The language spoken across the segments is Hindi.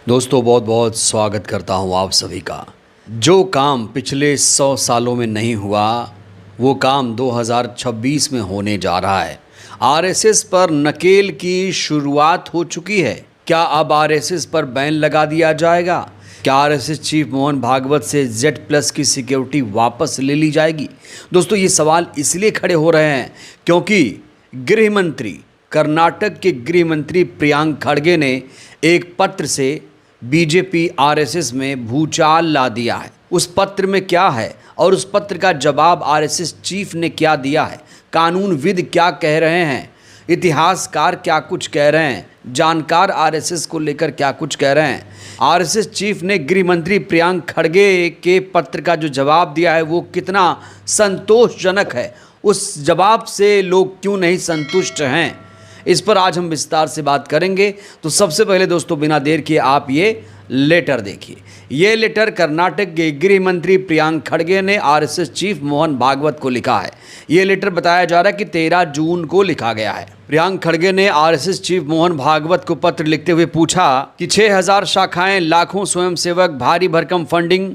दोस्तों बहुत बहुत स्वागत करता हूं आप सभी का। जो काम पिछले 100 सालों में नहीं हुआ वो काम 2026 में होने जा रहा है। आरएसएस पर नकेल की शुरुआत हो चुकी है। क्या अब आरएसएस पर बैन लगा दिया जाएगा? क्या आरएसएस चीफ मोहन भागवत से Z+ की सिक्योरिटी वापस ले ली जाएगी? दोस्तों ये सवाल इसलिए खड़े हो रहे हैं क्योंकि गृह मंत्री, कर्नाटक के गृह मंत्री प्रियांक खड़गे ने एक पत्र से बीजेपी आरएसएस में भूचाल ला दिया है। उस पत्र में क्या है और उस पत्र का जवाब आरएसएस चीफ ने क्या दिया है, कानूनविद क्या कह रहे हैं, इतिहासकार क्या कुछ कह रहे हैं, जानकार आरएसएस को लेकर क्या कुछ कह रहे हैं। आरएसएस चीफ ने गृह मंत्री प्रियांक खड़गे के पत्र का जो जवाब दिया है वो कितना संतोषजनक है, उस जवाब से लोग क्यों नहीं संतुष्ट हैं, इस पर आज हम विस्तार से बात करेंगे। तो सबसे पहले दोस्तों बिना देर किए आप ये लेटर देखिए। ये लेटर कर्नाटक के गृह मंत्री प्रियांक खड़गे ने आरएसएस चीफ मोहन भागवत को लिखा है। ये लेटर बताया जा रहा है कि 13 जून को लिखा गया है। प्रियांक खड़गे ने आरएसएस चीफ मोहन भागवत को पत्र लिखते हुए पूछा कि 6000 शाखाएं, लाखों स्वयंसेवक, भारी भरकम फंडिंग,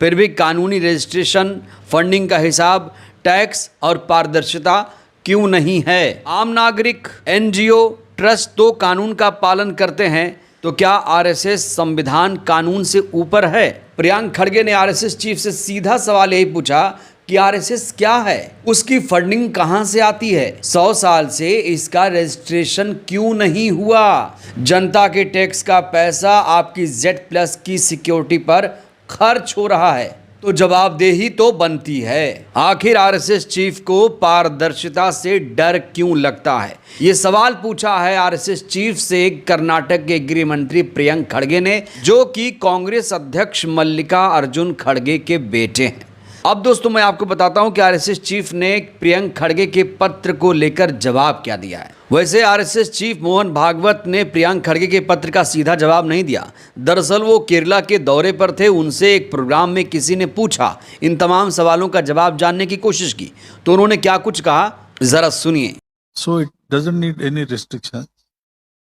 फिर भी कानूनी रजिस्ट्रेशन, फंडिंग का हिसाब, टैक्स और पारदर्शिता क्यों नहीं है? आम नागरिक, एनजीओ, ट्रस्ट तो कानून का पालन करते हैं, तो क्या आरएसएस संविधान कानून से ऊपर है? प्रियांक खड़गे ने आरएसएस चीफ से सीधा सवाल यही पूछा कि आरएसएस क्या है, उसकी फंडिंग कहां से आती है, 100 साल से इसका रजिस्ट्रेशन क्यों नहीं हुआ, जनता के टैक्स का पैसा आपकी Z+ की सिक्योरिटी पर खर्च हो रहा है, तो जवाबदेही तो बनती है। आखिर आरएसएस चीफ को पारदर्शिता से डर क्यों लगता है? ये सवाल पूछा है आरएसएस चीफ से कर्नाटक के गृह मंत्री प्रियंक खड़गे ने, जो कि कांग्रेस अध्यक्ष मल्लिका अर्जुन खड़गे के बेटे हैं। अब दोस्तों मैं आपको बताता हूं कि आरएसएस चीफ ने प्रियंक खड़गे के पत्र को लेकर जवाब क्या दिया है। वैसे आरएसएस चीफ मोहन भागवत ने प्रियंक खड़गे के पत्र का सीधा जवाब नहीं दिया। दरअसल वो केरला के दौरे पर थे, उनसे एक प्रोग्राम में किसी ने पूछा, इन तमाम सवालों का जवाब जानने की कोशिश की, तो उन्होंने क्या कुछ कहा जरा सुनिए। So it doesn't need any restriction.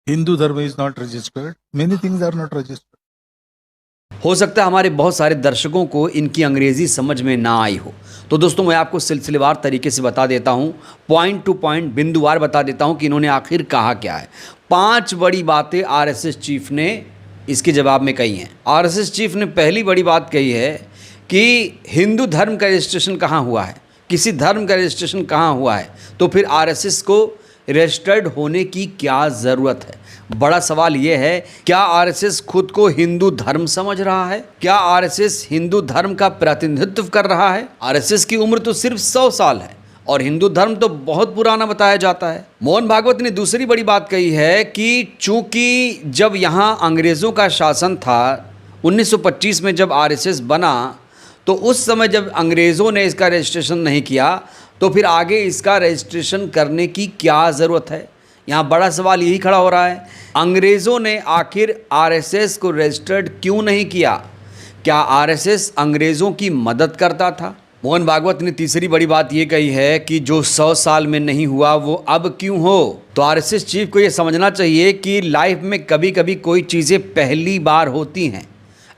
Hindu dharma is not registered. Many things are not registered. हो सकता है हमारे बहुत सारे दर्शकों को इनकी अंग्रेजी समझ में ना आई हो, तो दोस्तों मैं आपको सिलसिलेवार तरीके से बता देता हूं, पॉइंट टू पॉइंट, बिंदुवार बता देता हूं कि इन्होंने आखिर कहा क्या है। 5 बड़ी बातें आरएसएस चीफ ने इसके जवाब में कही हैं। आरएसएस चीफ ने पहली बड़ी बात कही है कि हिंदू धर्म का रजिस्ट्रेशन कहाँ हुआ है, किसी धर्म का रजिस्ट्रेशन कहाँ हुआ है, तो फिर आरएसएस को रजिस्टर्ड होने की क्या ज़रूरत है। बड़ा सवाल यह है, क्या आरएसएस खुद को हिंदू धर्म समझ रहा है? क्या आरएसएस हिंदू धर्म का प्रतिनिधित्व कर रहा है? आरएसएस की उम्र तो सिर्फ 100 साल है और हिंदू धर्म तो बहुत पुराना बताया जाता है। मोहन भागवत ने दूसरी बड़ी बात कही है कि चूंकि जब यहाँ अंग्रेज़ों का शासन था, 1925 में जब आरएसएस बना, तो उस समय जब अंग्रेज़ों ने इसका रजिस्ट्रेशन नहीं किया, तो फिर आगे इसका रजिस्ट्रेशन करने की क्या ज़रूरत है? यहाँ बड़ा सवाल यही खड़ा हो रहा है, अंग्रेज़ों ने आखिर आरएसएस को रजिस्टर्ड क्यों नहीं किया? क्या आरएसएस अंग्रेज़ों की मदद करता था? मोहन भागवत ने तीसरी बड़ी बात ये कही है कि जो 100 साल में नहीं हुआ वो अब क्यों हो? तो आरएसएस चीफ को ये समझना चाहिए कि लाइफ में कभी कभी कोई चीज़ें पहली बार होती हैं।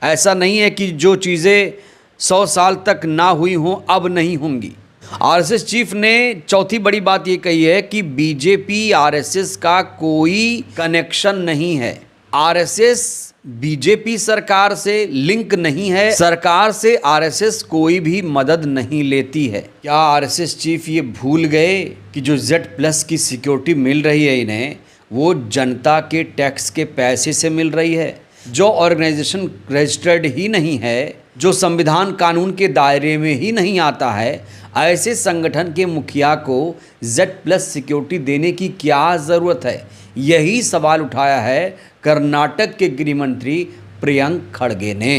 ऐसा नहीं है कि जो चीज़ें 100 साल तक ना हुई हों अब नहीं होंगी। आरएसएस चीफ ने चौथी बड़ी बात ये कही है कि बीजेपी आरएसएस का कोई कनेक्शन नहीं है। आरएसएस बीजेपी सरकार से लिंक नहीं है, सरकार से आरएसएस कोई भी मदद नहीं लेती है। क्या आरएसएस चीफ ये भूल गए कि जो Z+ की सिक्योरिटी मिल रही है इन्हें, वो जनता के टैक्स के पैसे से मिल रही है? जो ऑर्गेनाइजेशन रजिस्टर्ड ही नहीं है, जो संविधान कानून के दायरे में ही नहीं आता है, ऐसे संगठन के मुखिया को Z+ सिक्योरिटी देने की क्या ज़रूरत है? यही सवाल उठाया है कर्नाटक के गृह मंत्री प्रियंक खड़गे ने।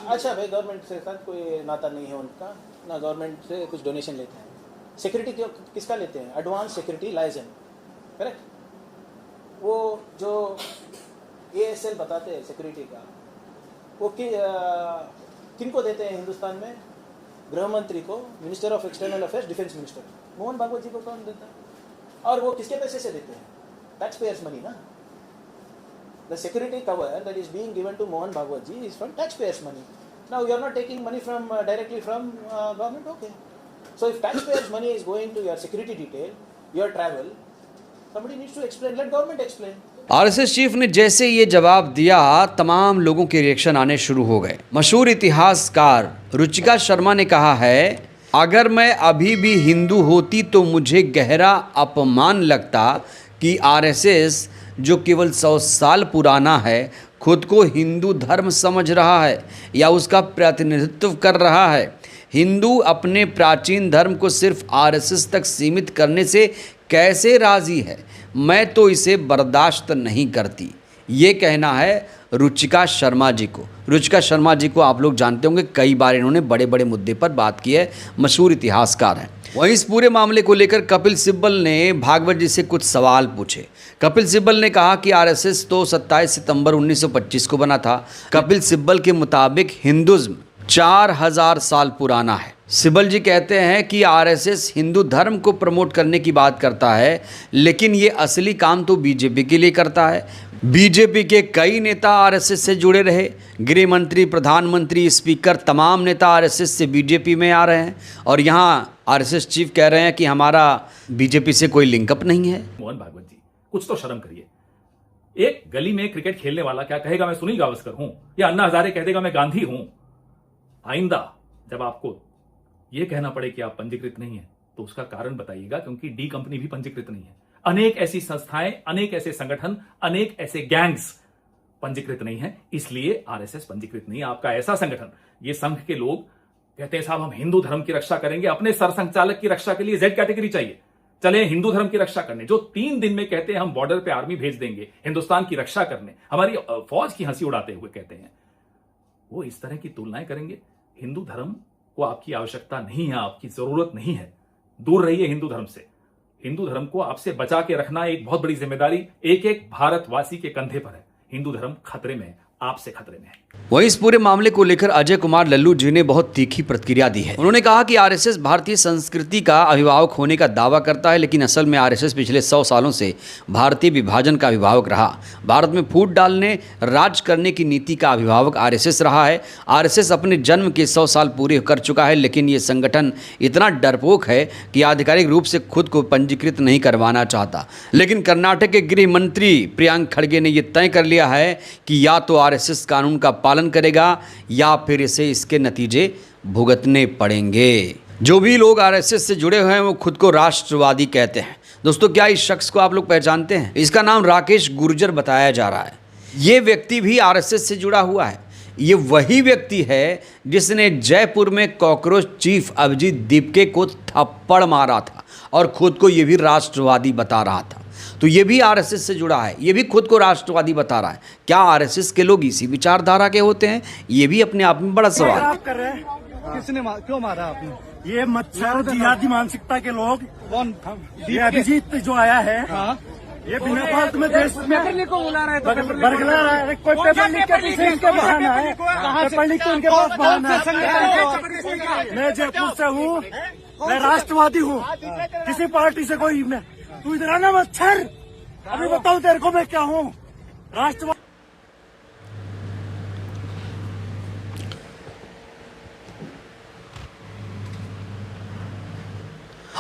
अच्छा भाई, गवर्नमेंट से साथ कोई नाता नहीं है उनका, ना गवर्नमेंट से कुछ डोनेशन लेते हैं। सिक्योरिटी क्यों किसका लेते हैं? Advance security license, correct? वो जो ASL बताते हैं सिक्योरिटी का, वो किनको देते हैं हिंदुस्तान में? गृह मंत्री को, minister of external affairs, defence minister. Mohan Bhagwat ji को कौन देता है? और वो किसके पैसे से देते हैं? टैक्स पेयर्स मनी ना। The security cover that is being given to Mohan Bhagwat ji is from taxpayers' money. Now you are not taking money from directly from government, okay? So if taxpayers' money is going to your security detail, your travel, somebody needs to explain. Let government explain. RSS chief ने जैसे ये जवाब दिया, तमाम लोगों के रिएक्शन आने शुरू हो गए। मशहूर इतिहासकार रुचिका शर्मा ने कहा है, अगर मैं अभी भी हिंदू होती तो मुझे गहरा अपमान लगता कि आरएसएस जो केवल 100 साल पुराना है खुद को हिंदू धर्म समझ रहा है या उसका प्रतिनिधित्व कर रहा है। हिंदू अपने प्राचीन धर्म को सिर्फ आरएसएस तक सीमित करने से कैसे राज़ी है, मैं तो इसे बर्दाश्त नहीं करती। ये कहना है रुचिका शर्मा जी को। रुचिका शर्मा जी को आप लोग जानते होंगे, कई बार इन्होंने बड़े बड़े मुद्दे पर बात की है, मशहूर इतिहासकार हैं। वहीं इस पूरे मामले को लेकर कपिल सिब्बल ने भागवत जी से कुछ सवाल पूछे। कपिल सिब्बल ने कहा कि आरएसएस तो 27 सितंबर 1925 को बना था। कपिल सिब्बल के मुताबिक हिंदुज़्म 4000 साल पुराना है। सिब्बल जी कहते हैं कि आरएसएस हिंदू धर्म को प्रमोट करने की बात करता है, लेकिन ये असली काम तो बीजेपी के लिए करता है। बीजेपी के कई नेता आरएसएस से जुड़े रहे। गृह मंत्री, प्रधानमंत्री, स्पीकर, तमाम नेता आरएसएस से बीजेपी में आ रहे हैं और यहाँ आरएसएस चीफ कह रहे हैं कि हमारा बीजेपी से कोई लिंकअप नहीं है। मोहन भागवत जी, कुछ तो शर्म करिए। एक गली में क्रिकेट खेलने वाला क्या कहेगा मैं सुनील गावस्कर हूं, या अन्ना हजारे कह देगा मैं गांधी हूं। आइंदा जब आपको यह कहना पड़े कि आप पंजीकृत नहीं है तो उसका कारण बताइएगा, क्योंकि डी कंपनी भी पंजीकृत नहीं है। अनेक ऐसी संस्थाएं, अनेक ऐसे संगठन, अनेक ऐसे गैंग्स पंजीकृत नहीं है, इसलिए आरएसएस पंजीकृत नहीं है। आपका ऐसा संगठन, ये संघ के लोग कहते हैं साहब हम हिंदू धर्म की रक्षा करेंगे, अपने सरसंघचालक की रक्षा के लिए जेड कैटेगरी चाहिए, चले हिंदू धर्म की रक्षा करने। जो 3 दिन में कहते हैं हम बॉर्डर पे आर्मी भेज देंगे हिंदुस्तान की रक्षा करने, हमारी फौज की हंसी उड़ाते हुए कहते हैं, वो इस तरह की तुलनाएं करेंगे। हिंदू धर्म को आपकी आवश्यकता नहीं है, आपकी जरूरत नहीं है, दूर रहिए हिंदू धर्म से। हिंदू धर्म को आपसे बचा के रखना एक बहुत बड़ी जिम्मेदारी एक एक भारतवासी के कंधे पर है। हिंदू धर्म खतरे में है, आपसे खतरे में है। वहीं इस पूरे मामले को लेकर अजय कुमार लल्लू जी ने बहुत तीखी प्रतिक्रिया दी है। उन्होंने कहा कि आरएसएस भारतीय संस्कृति का अभिभावक होने का दावा करता है, लेकिन असल में आरएसएस पिछले 100 सालों से भारतीय विभाजन का अभिभावक रहा। भारत में फूट डालने, राज करने की नीति का अभिभावक आरएसएस रहा है। आरएसएस अपने जन्म के 100 साल पूरे कर चुका है, लेकिन ये संगठन इतना डरपोक है कि आधिकारिक रूप से खुद को पंजीकृत नहीं करवाना चाहता। लेकिन कर्नाटक के गृह मंत्री प्रियंक खड़गे ने यह तय कर लिया है कि या तो आरएसएस कानून का पालन करेगा या फिर इसे इसके नतीजे भुगतने पड़ेंगे। जो भी लोग आरएसएस से जुड़े हुए हैं वो खुद को राष्ट्रवादी कहते हैं। दोस्तों, क्या इस शख्स को आप लोग पहचानते हैं? इसका नाम राकेश गुर्जर बताया जा रहा है। ये व्यक्ति भी आरएसएस से जुड़ा हुआ है। ये वही व्यक्ति है जिसने जयपुर में कॉकरोच चीफ अभिजीत दीपके को थप्पड़ मारा था और खुद को ये भी राष्ट्रवादी बता रहा था। तो ये भी आरएसएस से जुड़ा है, ये भी खुद को राष्ट्रवादी बता रहा है। क्या आरएसएस के लोग इसी विचारधारा के होते हैं? ये भी अपने आप में बड़ा सवाल है। कर रहे हैं, किसने क्यों मारा आपने? ये मच्छर जिहादी मानसिकता के लोग, कौन? ये अभिजीत जो आया है, हाँ? ये बिना फालतू में देश में पेपर लिख को बुला रहे थे। बरगला रहा है। कोई पेपर लिख के पीछे इनके बहाना है, पेपर लिख के उनके पास बहाना है। मैं जयपुर से हूँ, मैं राष्ट्रवादी हूँ, किसी पार्टी से कोई मैं। तू इधर आना मच्छर, अभी बताऊँ तेरे को मैं क्या हूँ, राष्ट्रवादी।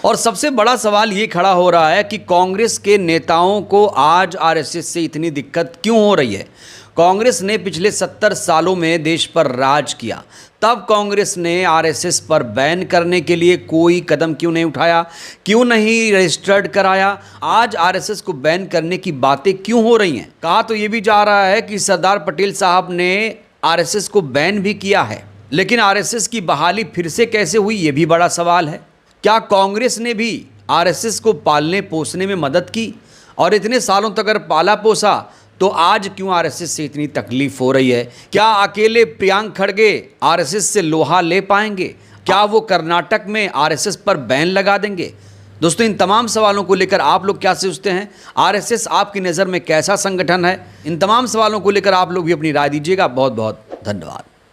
और सबसे बड़ा सवाल ये खड़ा हो रहा है कि कांग्रेस के नेताओं को आज आरएसएस से इतनी दिक्कत क्यों हो रही है? कांग्रेस ने पिछले 70 सालों में देश पर राज किया, तब कांग्रेस ने आरएसएस पर बैन करने के लिए कोई कदम क्यों नहीं उठाया, क्यों नहीं रजिस्टर्ड कराया? आज आरएसएस को बैन करने की बातें क्यों हो रही हैं? कहा तो ये भी जा रहा है कि सरदार पटेल साहब ने आरएसएस को बैन भी किया है, लेकिन आरएसएस की बहाली फिर से कैसे हुई, ये भी बड़ा सवाल है। क्या कांग्रेस ने भी आरएसएस को पालने पोसने में मदद की? और इतने सालों तक अगर पाला पोसा तो आज क्यों आरएसएस से इतनी तकलीफ हो रही है? क्या अकेले प्रियंक खड़गे आरएसएस से लोहा ले पाएंगे? क्या वो कर्नाटक में आरएसएस पर बैन लगा देंगे? दोस्तों, इन तमाम सवालों को लेकर आप लोग क्या सोचते हैं? आरएसएस आपकी नज़र में कैसा संगठन है? इन तमाम सवालों को लेकर आप लोग भी अपनी राय दीजिएगा। बहुत बहुत धन्यवाद।